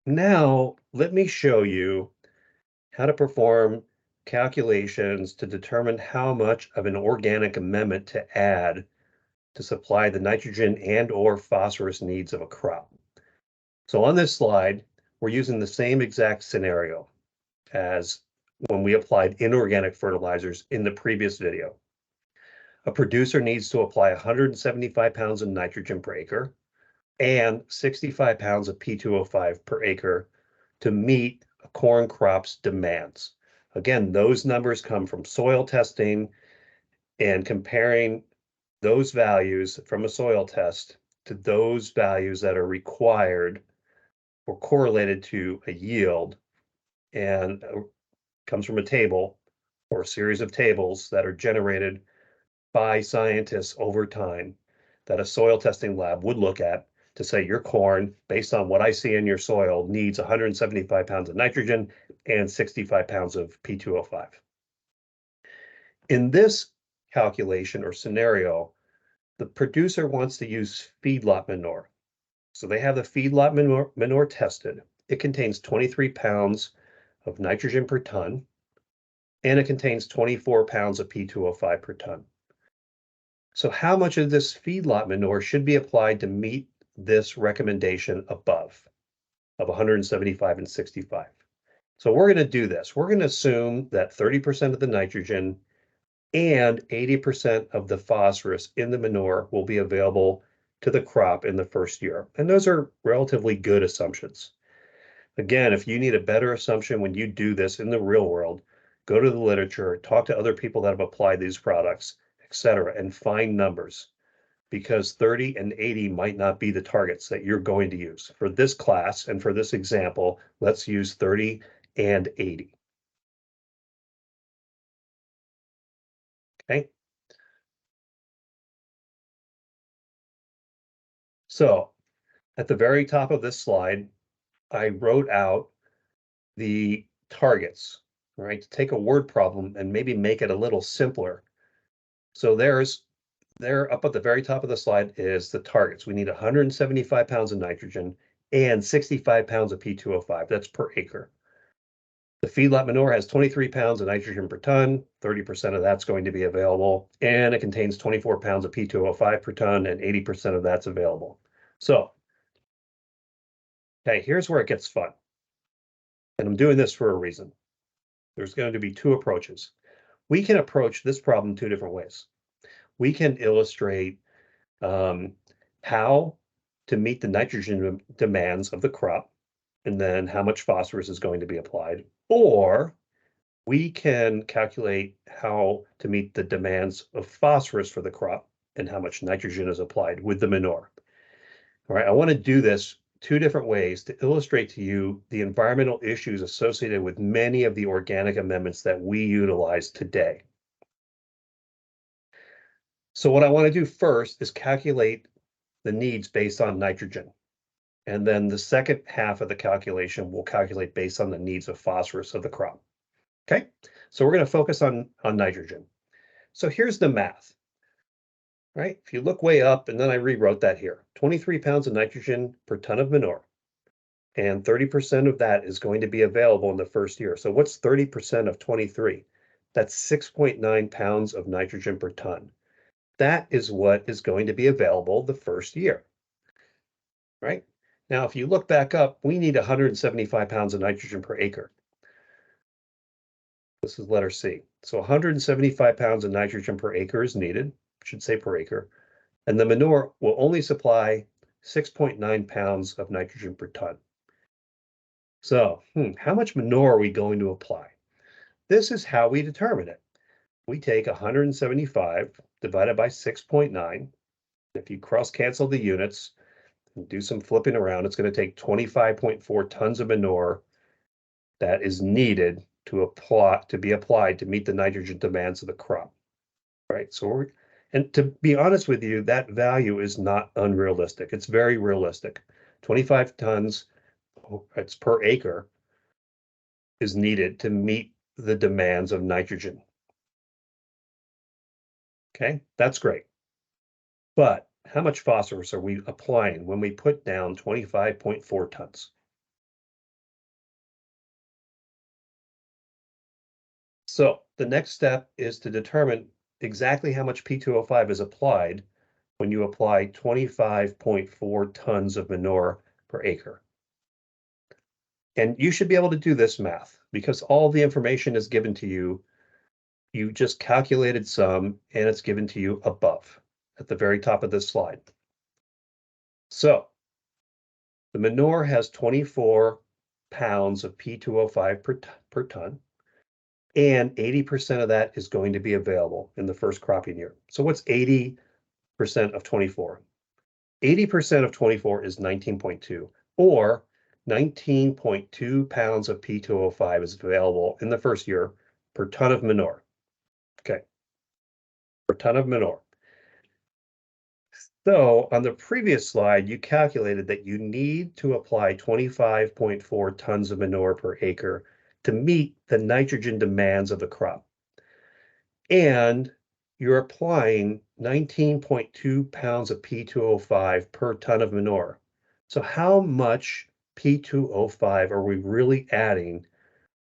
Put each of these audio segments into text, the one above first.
Now, let me show you how to perform calculations to determine how much of an organic amendment to add to supply the nitrogen and or phosphorus needs of a crop. So on this slide, we're using the same exact scenario as when we applied inorganic fertilizers in the previous video. A producer needs to apply 175 pounds of nitrogen per acre and 65 pounds of P2O5 per acre to meet a corn crop's demands. Again, those numbers come from soil testing and comparing those values from a soil test to those values that are required or correlated to a yield, and comes from a table or a series of tables that are generated by scientists over time that a soil testing lab would look at to say your corn, based on what I see in your soil, needs 175 pounds of nitrogen and 65 pounds of P2O5. In this calculation or scenario, the producer wants to use feedlot manure. So they have the feedlot manure tested. It contains 23 pounds of nitrogen per ton, and it contains 24 pounds of P2O5 per ton. So how much of this feedlot manure should be applied to meet this recommendation above of 175 and 65? So we're going to do this. We're going to assume that 30% of the nitrogen and 80% of the phosphorus in the manure will be available to the crop in the first year. And those are relatively good assumptions. Again, if you need a better assumption when you do this in the real world, go to the literature, talk to other people that have applied these products, etc., and find numbers, because 30 and 80 might not be the targets that you're going to use. For this class and for this example, let's use 30 and 80. Okay. So at the very top of this slide, I wrote out the targets, right? To take a word problem and maybe make it a little simpler. So there up at the very top of the slide is the targets. We need 175 pounds of nitrogen and 65 pounds of P2O5. That's per acre. The feedlot manure has 23 pounds of nitrogen per ton, 30% of that's going to be available, and it contains 24 pounds of P2O5 per ton, and 80% of that's available. So, okay, here's where it gets fun. And I'm doing this for a reason. There's going to be two approaches. We can approach this problem two different ways. We can illustrate how to meet the nitrogen demands of the crop, and then how much phosphorus is going to be applied, or we can calculate how to meet the demands of phosphorus for the crop and how much nitrogen is applied with the manure. All right, I want to do this two different ways to illustrate to you the environmental issues associated with many of the organic amendments that we utilize today. So what I want to do first is calculate the needs based on nitrogen. And then the second half of the calculation will calculate based on the needs of phosphorus of the crop. Okay, so we're going to focus on nitrogen. So here's the math, right? If you look way up, and then I rewrote that here, 23 pounds of nitrogen per ton of manure, and 30% of that is going to be available in the first year. So what's 30% of 23? That's 6.9 pounds of nitrogen per ton. That is what is going to be available the first year, right? Now, if you look back up, we need 175 pounds of nitrogen per acre. This is letter C. So 175 pounds of nitrogen per acre is needed, should say per acre, and the manure will only supply 6.9 pounds of nitrogen per ton. So, how much manure are we going to apply? This is how we determine it. We take 175 divided by 6.9. If you cross cancel the units and do some flipping around, it's going to take 25.4 tons of manure that is needed to be applied to meet the nitrogen demands of the crop, right? So and to be honest with you, that value is not unrealistic. It's very realistic. 25 tons, it's per acre, is needed to meet the demands of nitrogen. Okay, that's great. But how much phosphorus are we applying when we put down 25.4 tons? So the next step is to determine exactly how much P2O5 is applied when you apply 25.4 tons of manure per acre. And you should be able to do this math because all the information is given to you. You just calculated some and it's given to you above at the very top of this slide. So the manure has 24 pounds of P2O5 per ton, and 80% of that is going to be available in the first cropping year. So what's 80% of 24? 80% of 24 is 19.2, or 19.2 pounds of P2O5 is available in the first year per ton of manure. Okay, per ton of manure. So on the previous slide, you calculated that you need to apply 25.4 tons of manure per acre to meet the nitrogen demands of the crop. And you're applying 19.2 pounds of P2O5 per ton of manure. So how much P2O5 are we really adding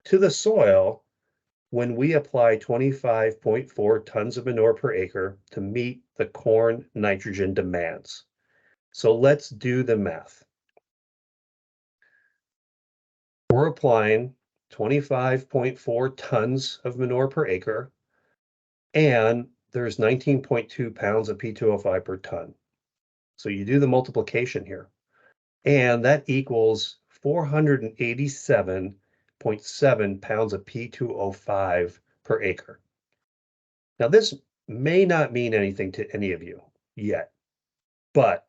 to the soil when we apply 25.4 tons of manure per acre to meet the corn nitrogen demands? So let's do the math. We're applying 25.4 tons of manure per acre, and there's 19.2 pounds of P2O5 per ton. So you do the multiplication here, and that equals 487.7 pounds of P2O5 per acre. Now, this may not mean anything to any of you yet, but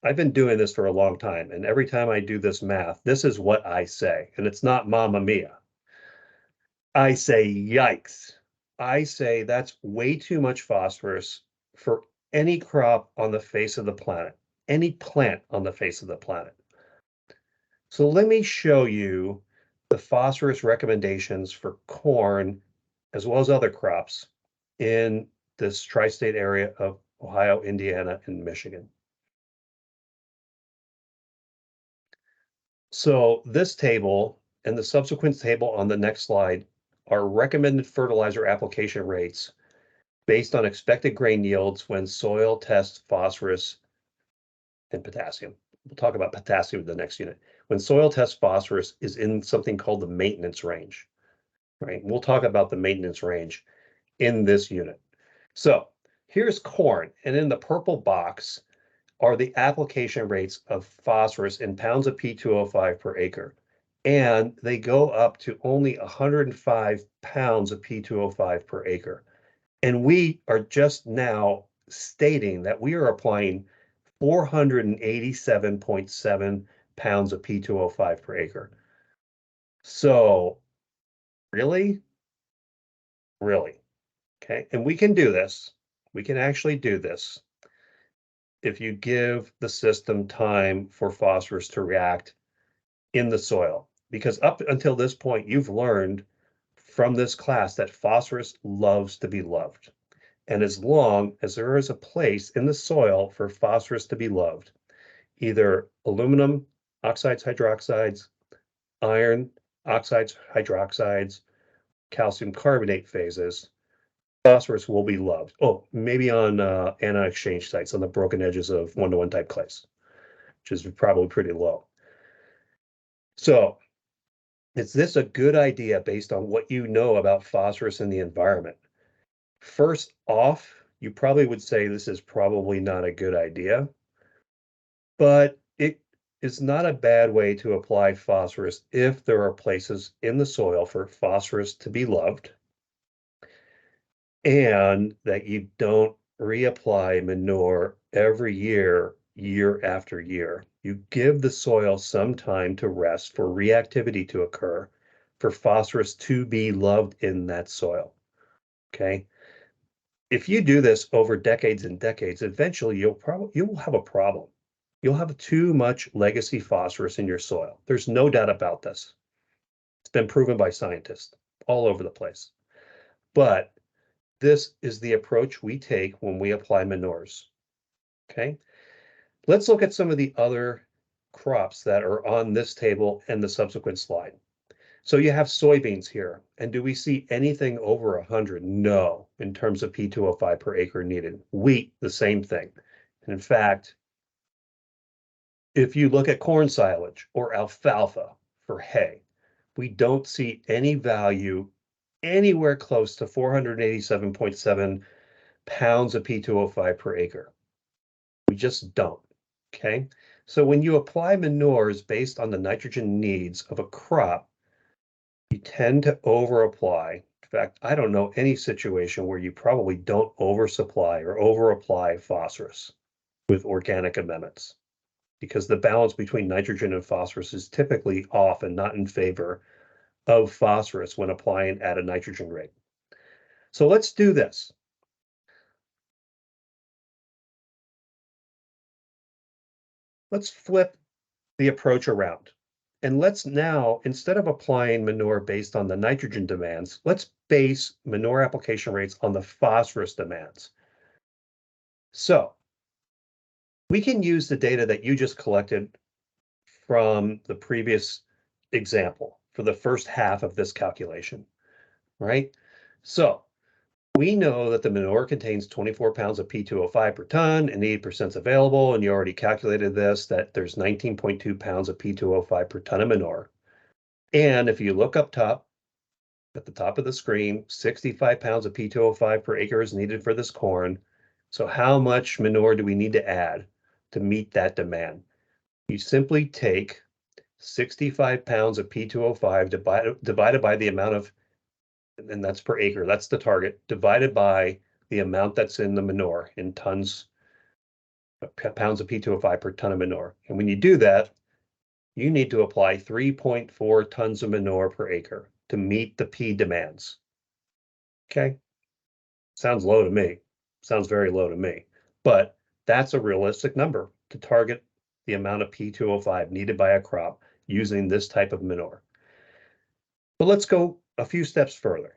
I've been doing this for a long time, and every time I do this math, this is what I say, and it's not Mamma Mia. I say, yikes. I say that's way too much phosphorus for any crop on the face of the planet, any plant on the face of the planet. So let me show you the phosphorus recommendations for corn as well as other crops in this tri-state area of Ohio, Indiana, and Michigan. So this table and the subsequent table on the next slide are recommended fertilizer application rates based on expected grain yields when soil tests phosphorus and potassium. We'll talk about potassium in the next unit. When soil tests phosphorus is in something called the maintenance range, right? We'll talk about the maintenance range in this unit. So here's corn, and in the purple box are the application rates of phosphorus in pounds of P2O5 per acre. And they go up to only 105 pounds of P2O5 per acre. And we are just now stating that we are applying 487.7 pounds of P2O5 per acre. So really, really, okay. And we can do this. We can actually do this if you give the system time for phosphorus to react in the soil. Because up until this point, you've learned from this class that phosphorus loves to be loved. And as long as there is a place in the soil for phosphorus to be loved, either aluminum oxides, hydroxides, iron oxides, hydroxides, calcium carbonate phases, phosphorus will be loved. Oh, maybe on anion exchange sites on the broken edges of 1-to-1 type clays, which is probably pretty low. So is this a good idea based on what you know about phosphorus in the environment? First off, you probably would say this is probably not a good idea, but it is not a bad way to apply phosphorus if there are places in the soil for phosphorus to be loved and that you don't reapply manure every year, year after year. You give the soil some time to rest for reactivity to occur, for phosphorus to be loved in that soil. Okay. If you do this over decades and decades, eventually you will have a problem. You'll have too much legacy phosphorus in your soil. There's no doubt about this. It's been proven by scientists all over the place. But this is the approach we take when we apply manures. Okay. Let's look at some of the other crops that are on this table and the subsequent slide. So you have soybeans here. And do we see anything over 100? No, in terms of P2O5 per acre needed. Wheat, the same thing. And in fact, if you look at corn silage or alfalfa for hay, we don't see any value anywhere close to 487.7 pounds of P2O5 per acre. We just don't. Okay. So when you apply manures based on the nitrogen needs of a crop, you tend to overapply. In fact, I don't know any situation where you probably don't oversupply or overapply phosphorus with organic amendments, because the balance between nitrogen and phosphorus is typically off and not in favor of phosphorus when applying at a nitrogen rate. So let's do this. Let's flip the approach around. And let's now, instead of applying manure based on the nitrogen demands, let's base manure application rates on the phosphorus demands. So we can use the data that you just collected from the previous example for the first half of this calculation, right? So we know that the manure contains 24 pounds of P2O5 per ton and 80% is available. And you already calculated this, that there's 19.2 pounds of P2O5 per ton of manure. And if you look up top, at the top of the screen, 65 pounds of P2O5 per acre is needed for this corn. So how much manure do we need to add to meet that demand? You simply take 65 pounds of P2O5 divided by the amount of, and that's per acre, that's the target, divided by the amount that's in the manure in tons, pounds of P2O5 per ton of manure. And when you do that, you need to apply 3.4 tons of manure per acre to meet the P demands. Okay, sounds low to me. Sounds very low to me, but that's a realistic number to target the amount of P2O5 needed by a crop using this type of manure. But let's go a few steps further.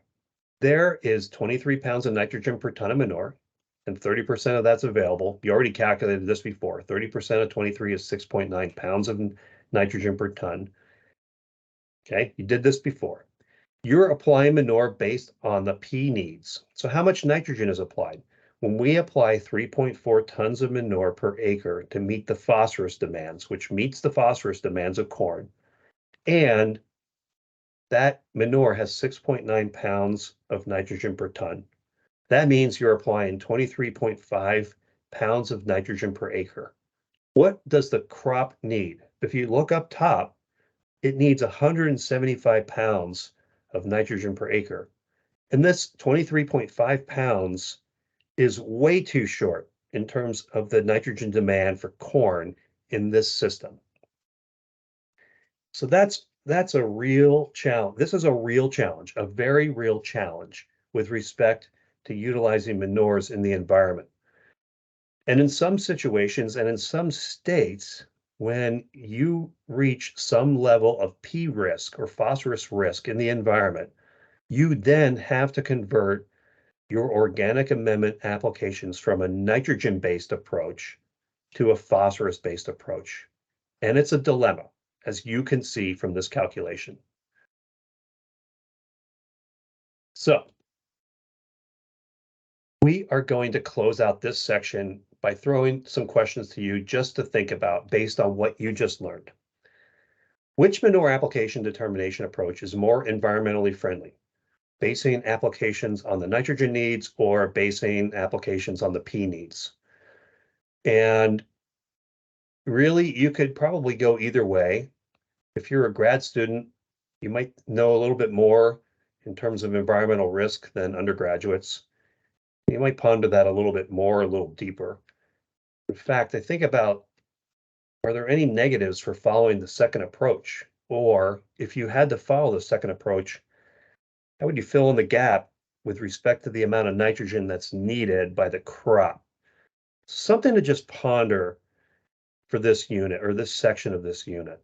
There is 23 pounds of nitrogen per ton of manure, and 30% of that's available. You already calculated this before. 30% of 23 is 6.9 pounds of nitrogen per ton. Okay, you did this before. You're applying manure based on the P needs. So how much nitrogen is applied? When we apply 3.4 tons of manure per acre to meet the phosphorus demands, which meets the phosphorus demands of corn, and that manure has 6.9 pounds of nitrogen per ton. That means you're applying 23.5 pounds of nitrogen per acre. What does the crop need? If you look up top, it needs 175 pounds of nitrogen per acre. And this 23.5 pounds is way too short in terms of the nitrogen demand for corn in this system. So that's a real challenge. This is a real challenge, a very real challenge with respect to utilizing manures in the environment. And in some situations and in some states, when you reach some level of P risk or phosphorus risk in the environment, you then have to convert your organic amendment applications from a nitrogen-based approach to a phosphorus-based approach. And it's a dilemma, as you can see from this calculation. So we are going to close out this section by throwing some questions to you just to think about based on what you just learned. Which manure application determination approach is more environmentally friendly? Basing applications on the nitrogen needs or basing applications on the P needs? And really, you could probably go either way. If you're a grad student, you might know a little bit more in terms of environmental risk than undergraduates. You might ponder that a little bit more, a little deeper. In fact, I think about, are there any negatives for following the second approach? Or if you had to follow the second approach, how would you fill in the gap with respect to the amount of nitrogen that's needed by the crop? Something to just ponder for this unit or this section of this unit.